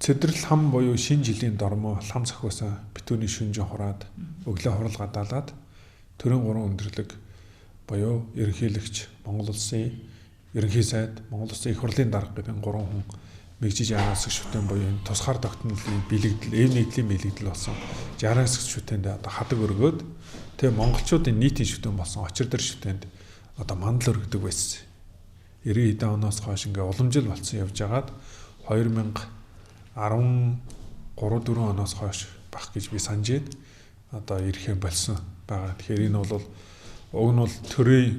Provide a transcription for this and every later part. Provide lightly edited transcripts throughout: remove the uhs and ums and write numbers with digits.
цэдрэл хам буюу шинэ жилийн дормоо лам зохиосон битүүний шүнжин хураад өглөө хурал гадаалаад төрийн 3 өндөрлөг буюу ерөнхийлөгч Монгол улсын ерөнхий сайд Монгол улсын их хурлын дарга гэдэг 3 хүн мэгжиж араас шүтэн буюу энэ тусгаар тогтнолын бэлэгдэл эв нэгдлийн бэлэгдэл болсон 60-аас шүтэнд одоо хадаг өргөөд тэгээ монголчуудын нийтийн шүтэн болсон очир дөр шүтэнд одоо мандал өргөдөг байсан. 90 хэдэн оноос хойш ингээ уламжил болсон явж байгаад 2013-4 оноос хойш бах гэж би санаж байна. Одоо ирэхэн болсон байгаа. Тэгэхээр энэ бол уг нь бол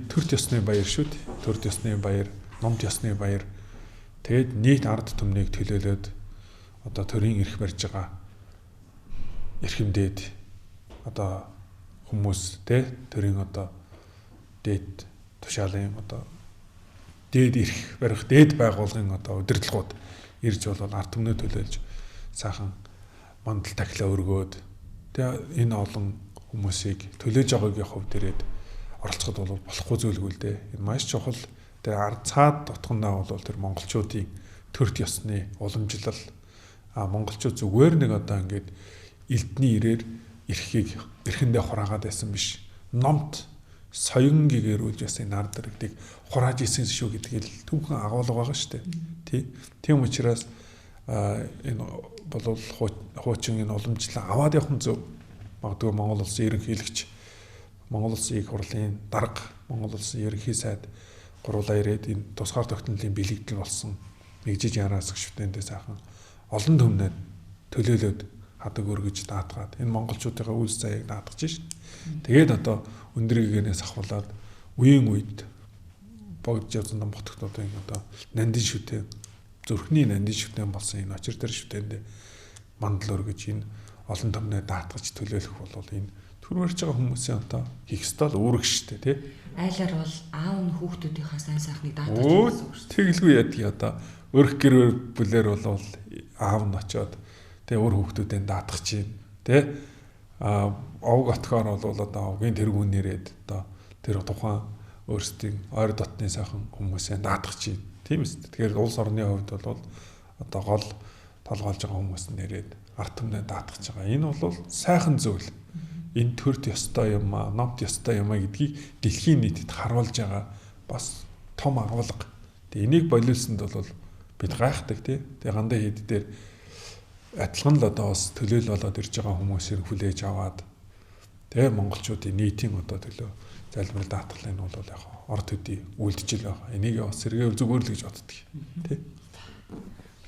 төрт ёсны баяр шүү дээ. Төрт ёсны баяр, номд ёсны баяр. Тэгээд нийт ард түмнийг төлөөлөөд одоо төрийн эрх барьж байгаа эрхэмдээд одоо хүмүүс те төрийн одоо дээд тушаалын одоо дээд эрх барих дээд байгууллагын одоо удирдлагууд ирж бол ард түмнээ төлөөлж сайхан мандал тахилаа өргөөд тэгээ энэ олон хүмүүсийг төлөөж байгаагийн хувьд ирээд оролцоход бол болохгүй зүйлгүй л дээ. Энэ маш чухал. Тэгээ ард цаад тутгандаа бол тэр монголчуудын төрт ёсны уламжлал монголчууд зүгээр нэг одоо ингээд элдний ирээр эрхийг эрхэндээ хураагаад байсан биш. Номт соён гэгэрүүлж бас энэ ард иргэдийг хурааж исэн шүү гэдгийг түүхэн агуулга байгаа шүү дээ. Тийм учраас энэ бол хуучин энэ уламжлал аваад явах нь зөв. Магадгүй Монгол улсын ерөнхийлөгч Монгол улсын их хурлын дарга Монгол улсын ерөнхий сайд гуруулаа ирээд энэ тусгаар тогтнолын бэлэгдэл болсон мэгжиж яраас гүшвтэндээ сайхан олон төмнөд төлөөлөөд хадаг өргөж даатгаад энэ монголчуудын үйл заяаг даатгаж шин. Тэгээд одоо өндөр гээгээс ахуулаад үеийн үед богд явсан ботгтуудын одоо нандин шүтэн зүрхний нандин шүтэн болсон энэ очир дээр шүтэндээ мандал өргөж энэ олон төмнөд даатгаж төлөөлөх бол энэ төрмөрч байгаа хүмүүсийн одоо хийх стал үүрэг штэ тий. Айлаар бол аав нь хүүхдүүдийнхаа сайн сайхныг даатгаж байсан шүү. Тэгэлгүй ядгийг одоо өрх гэр бүлээр бол аав нь очиод тэгээ өөр хүүхдүүдээ даатгах чинь тий. Овг отгоор бол одоо овгийн тэргүүн нэрээд одоо тэр тухайн өөрсдийн ойр дотны сайхан хүмүүсээ даатгах чинь тийм үст. Тэгэхээр улс орны хувьд бол одоо гол толгойлж байгаа хүмүүс нэрээд ард түмнээ даатгах байгаа. Энэ бол сайхан зүйл. Энэ төрт ёстой юм аа, номт ёстой юм аа гэдгийг дэлхийн нийтэд харуулж байгаа бас том агуулга. Тэгээ энийг болиулсанд бол бид гайхдаг тий. Тэгээ гандаа хэд дээр адилхан л одоо бас төлөөл болоод ирж байгаа хүмүүсийг хүлээж аваад тэгээ монголчуудын нийтийн одоо төлөө залбирал даатгалын нь бол яг орд төдий үлдчихэл байгаа. Энийг бас сэргээ зүгээр л гэж боддог тий.